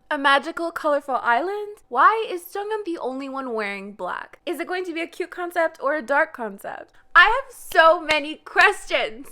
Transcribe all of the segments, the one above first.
A magical, colorful island? Why is Jungkook the only one wearing black? Is it going to be a cute concept or a dark concept? I have so many questions!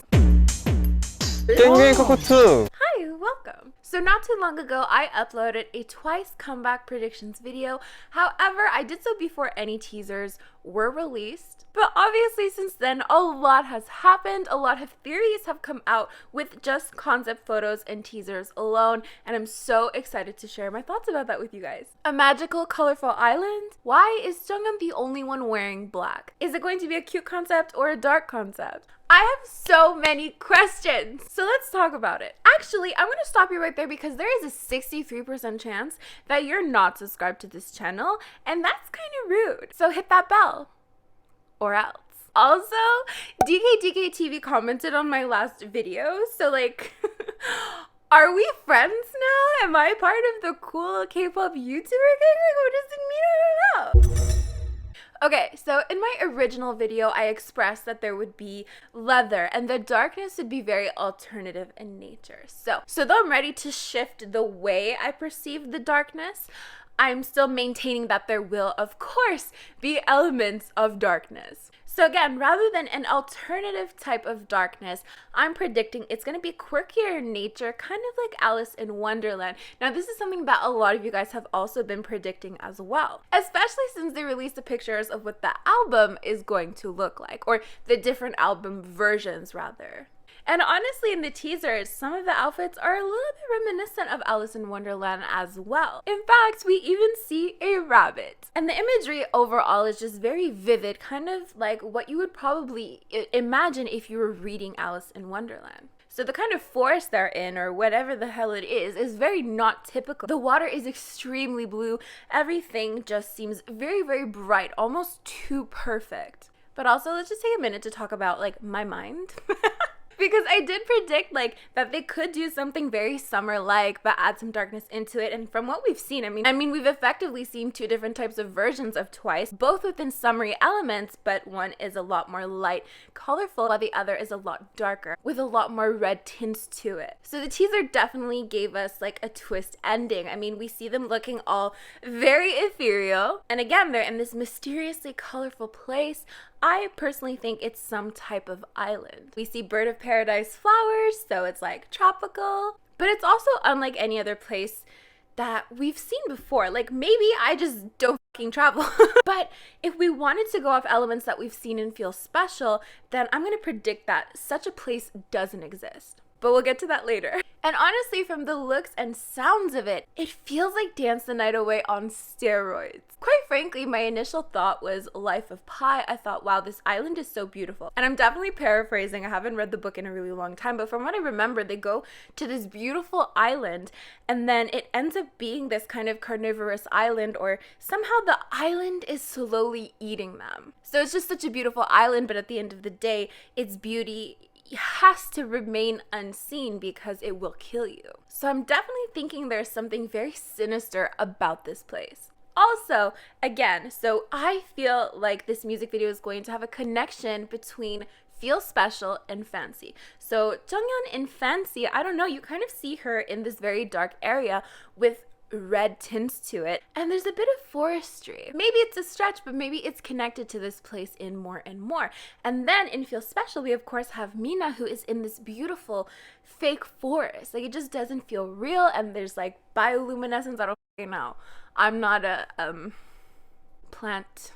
깽깽 코코투! Hi, welcome. So not too long ago, I uploaded a TWICE comeback predictions video. However, I did so before any teasers were released. But obviously since then, a lot has happened. A lot of theories have come out with just concept photos and teasers alone. And I'm so excited to share my thoughts about that with you guys. A magical, colorful island? Why is Jungkook the only one wearing black? Is it going to be a cute concept or a dark concept? I have so many questions. So let's talk about it. Actually, I'm going to stop you right there because there is a 63% chance that you're not subscribed to this channel, and that's kind of rude. So hit that bell or else. Also, DKTV commented on my last video, so like, are we friends now? Am I part of the cool K-pop YouTuber gang? Like, what does it mean? I don't know. Okay, so in my original video, I expressed that there would be leather and the darkness would be very alternative in nature. So though I'm ready to shift the way I perceive the darkness, I'm still maintaining that there will, of course, be elements of darkness. So again, rather than an alternative type of darkness, I'm predicting it's going to be quirkier in nature, kind of like Alice in Wonderland. Now, this is something that a lot of you guys have also been predicting as well, especially since they released the pictures of what the album is going to look like, or the different album versions, rather. And honestly, in the teasers, some of the outfits are a little bit reminiscent of Alice in Wonderland as well. In fact, we even see a rabbit. And the imagery overall is just very vivid, kind of like what you would probably imagine if you were reading Alice in Wonderland. So the kind of forest they're in, or whatever the hell it is very not typical. The water is extremely blue. Everything just seems very, very bright, almost too perfect. But also, let's just take a minute to talk about, like, my mind. Because I did predict, like, that they could do something very summer-like, but add some darkness into it. And from what we've seen, I mean, we've effectively seen two different types of versions of TWICE, both within summery elements, but one is a lot more light, colorful, while the other is a lot darker, with a lot more red tints to it. So the teaser definitely gave us, like, a twist ending. I mean, we see them looking all very ethereal. And again, they're in this mysteriously colorful place. I personally think it's some type of island. We see bird of paradise flowers, so it's like tropical, but it's also unlike any other place that we've seen before. Like, maybe I just don't fucking travel. But if we wanted to go off elements that we've seen and feel special, then I'm gonna predict that such a place doesn't exist. But we'll get to that later. And honestly, from the looks and sounds of it, it feels like Dance the Night Away on steroids. Quite frankly, my initial thought was Life of Pi. I thought, wow, this island is so beautiful. And I'm definitely paraphrasing. I haven't read the book in a really long time, but from what I remember, they go to this beautiful island, and then it ends up being this kind of carnivorous island, or somehow the island is slowly eating them. So it's just such a beautiful island, but at the end of the day, its beauty has to remain unseen because it will kill you. So I'm definitely thinking there's something very sinister about this place. Also, again, so I feel like this music video is going to have a connection between Feel Special and Fancy. So Junghyun in Fancy, I don't know, you kind of see her in this very dark area with red tints to it, and there's a bit of forestry. Maybe it's a stretch, but maybe it's connected to this place in more and more. And then in Feel Special, we of course have Mina, who is in this beautiful fake forest. Like, it just doesn't feel real, and there's like bioluminescence. I don't fucking know. I'm not a plantologist.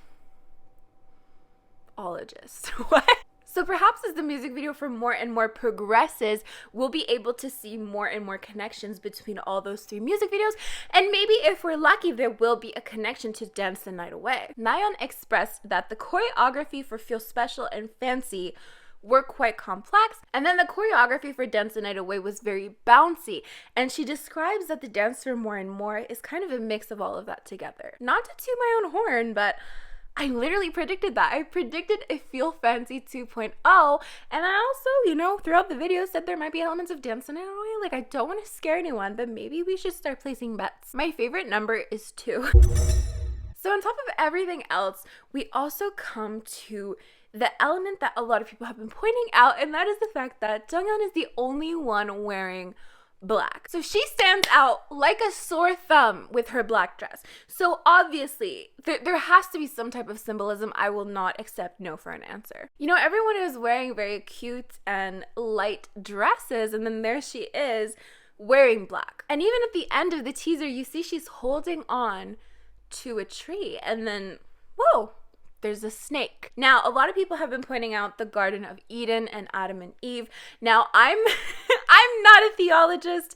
What? So perhaps as the music video for More and More progresses, we'll be able to see more and more connections between all those three music videos. And maybe if we're lucky, there will be a connection to Dance the Night Away. Nayeon expressed that the choreography for Feel Special and Fancy were quite complex, and then the choreography for Dance the Night Away was very bouncy, and she describes that the dance for More and More is kind of a mix of all of that together. Not to toot my own horn, but I literally predicted that. I predicted a Feel Fancy 2.0, and I also, you know, throughout the video said there might be elements of Dance the Night Away. Like, I don't want to scare anyone, but maybe we should start placing bets. My favorite number is 2. So on top of everything else, we also come to the element that a lot of people have been pointing out, and that is the fact that Junghyun is the only one wearing black. So she stands out like a sore thumb with her black dress. So obviously, there has to be some type of symbolism. I will not accept no for an answer. You know, everyone is wearing very cute and light dresses, and then there she is wearing black. And even at the end of the teaser, you see she's holding on to a tree, and then, whoa, there's a snake. Now, a lot of people have been pointing out the Garden of Eden and Adam and Eve. Now, I'm not a theologist.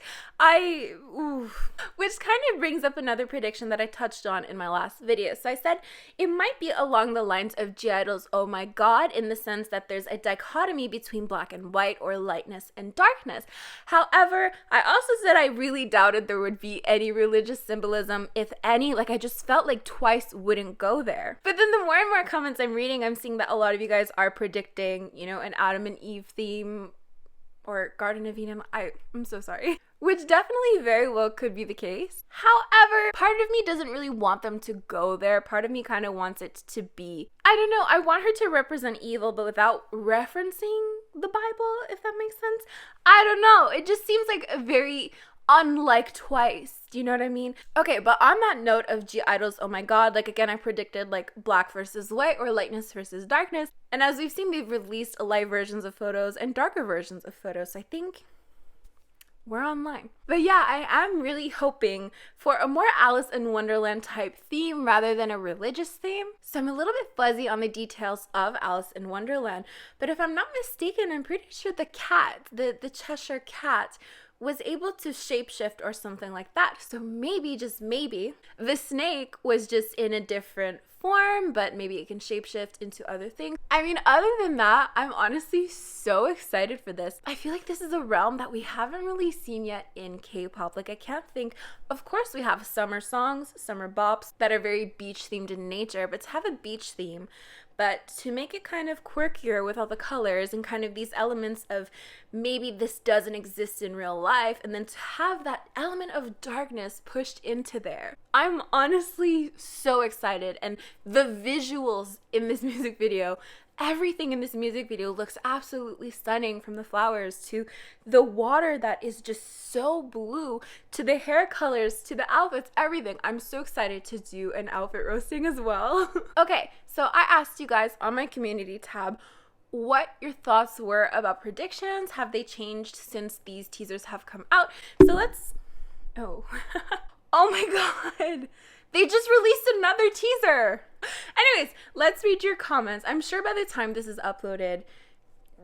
Which kind of brings up another prediction that I touched on in my last video. So I said it might be along the lines of G-I-DLE's Oh My God, in the sense that there's a dichotomy between black and white, or lightness and darkness. However, I also said I really doubted there would be any religious symbolism, if any. Like, I just felt like TWICE wouldn't go there. But then the more and more comments I'm reading, I'm seeing that a lot of you guys are predicting, you know, an Adam and Eve theme, or Garden of Eden. I'm so sorry. Which definitely very well could be the case. However, part of me doesn't really want them to go there. Part of me kind of wants it to be, I don't know, I want her to represent evil, but without referencing the Bible, if that makes sense. I don't know. It just seems like a very unlike TWICE. Do you know what I mean? Okay, but on that note of G-I-DLE's Oh My God, like, again, I predicted like black versus white, or lightness versus darkness. And as we've seen, they've released light versions of photos and darker versions of photos. So I think we're online. But yeah, I am really hoping for a more Alice in Wonderland type theme rather than a religious theme. So I'm a little bit fuzzy on the details of Alice in Wonderland. But if I'm not mistaken, I'm pretty sure the cat, the Cheshire cat, was able to shapeshift or something like that. So maybe, just maybe, the snake was just in a different form, but maybe it can shapeshift into other things. I mean, other than that, I'm honestly so excited for this. I feel like this is a realm that we haven't really seen yet in K-pop. Like, I can't think, of course we have summer songs, summer bops that are very beach themed in nature, but to have a beach theme, but to make it kind of quirkier with all the colors and kind of these elements of maybe this doesn't exist in real life, and then to have that element of darkness pushed into there. I'm honestly so excited, and the visuals in this music video, everything in this music video looks absolutely stunning, from the flowers to the water that is just so blue, to the hair colors, to the outfits, everything. I'm so excited to do an outfit roasting as well. Okay, so I asked you guys on my community tab what your thoughts were about predictions. Have they changed since these teasers have come out? So let's, oh my God. They just released another teaser. Anyways, let's read your comments. I'm sure by the time this is uploaded,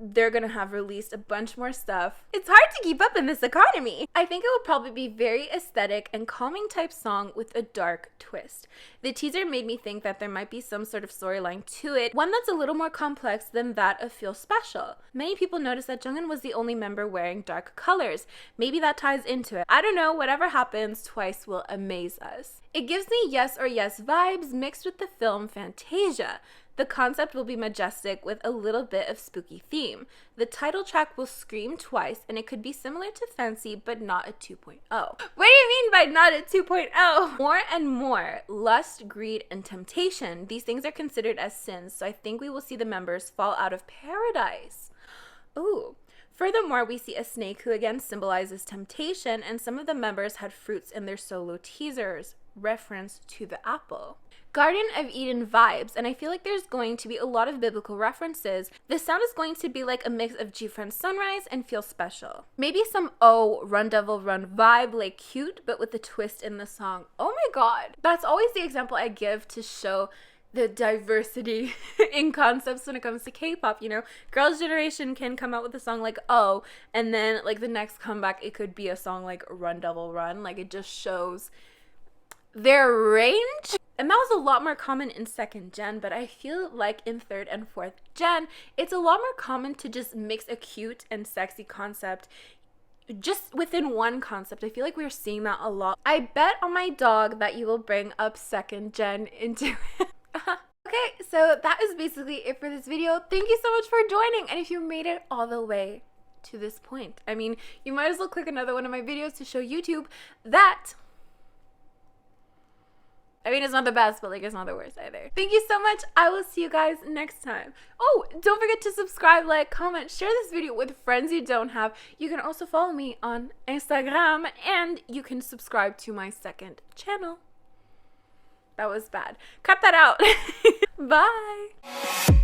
they're gonna have released a bunch more stuff. It's hard to keep up in this economy. I think it will probably be very aesthetic and calming type song with a dark twist. The teaser made me think that there might be some sort of storyline to it, one that's a little more complex than that of Feel Special. Many people noticed that Jungin was the only member wearing dark colors. Maybe that ties into it. I don't know, whatever happens, TWICE will amaze us. It gives me Yes or Yes vibes mixed with the film Fantasia. The concept will be majestic with a little bit of spooky theme. The title track will scream TWICE, and it could be similar to Fancy, but not a 2.0. What do you mean by not a 2.0? More and more, lust, greed, and temptation. These things are considered as sins, so I think we will see the members fall out of paradise. Ooh. Furthermore, we see a snake who again symbolizes temptation, and some of the members had fruits in their solo teasers, reference to the apple. Garden of Eden vibes, and I feel like there's going to be a lot of biblical references. The sound is going to be like a mix of G-Friend's Sunrise and Feel Special. Maybe some Run Devil Run vibe, like cute, but with a twist in the song. Oh my God. That's always the example I give to show the diversity in concepts when it comes to K-pop. You know, Girls' Generation can come out with a song like Oh, and then like the next comeback, it could be a song like Run Devil Run. Like, it just shows their range. And that was a lot more common in 2nd gen, but I feel like in 3rd and 4th gen, it's a lot more common to just mix a cute and sexy concept just within one concept. I feel like we're seeing that a lot. I bet on my dog that you will bring up 2nd gen into it. Okay, so that is basically it for this video. Thank you so much for joining, and if you made it all the way to this point, I mean, you might as well click another one of my videos to show YouTube that I mean, it's not the best, but like it's not the worst either. Thank you so much. I will see you guys next time. Oh, don't forget to subscribe, like, comment, share this video with friends you don't have. You can also follow me on Instagram, and you can subscribe to my second channel. That was bad. Cut that out. Bye.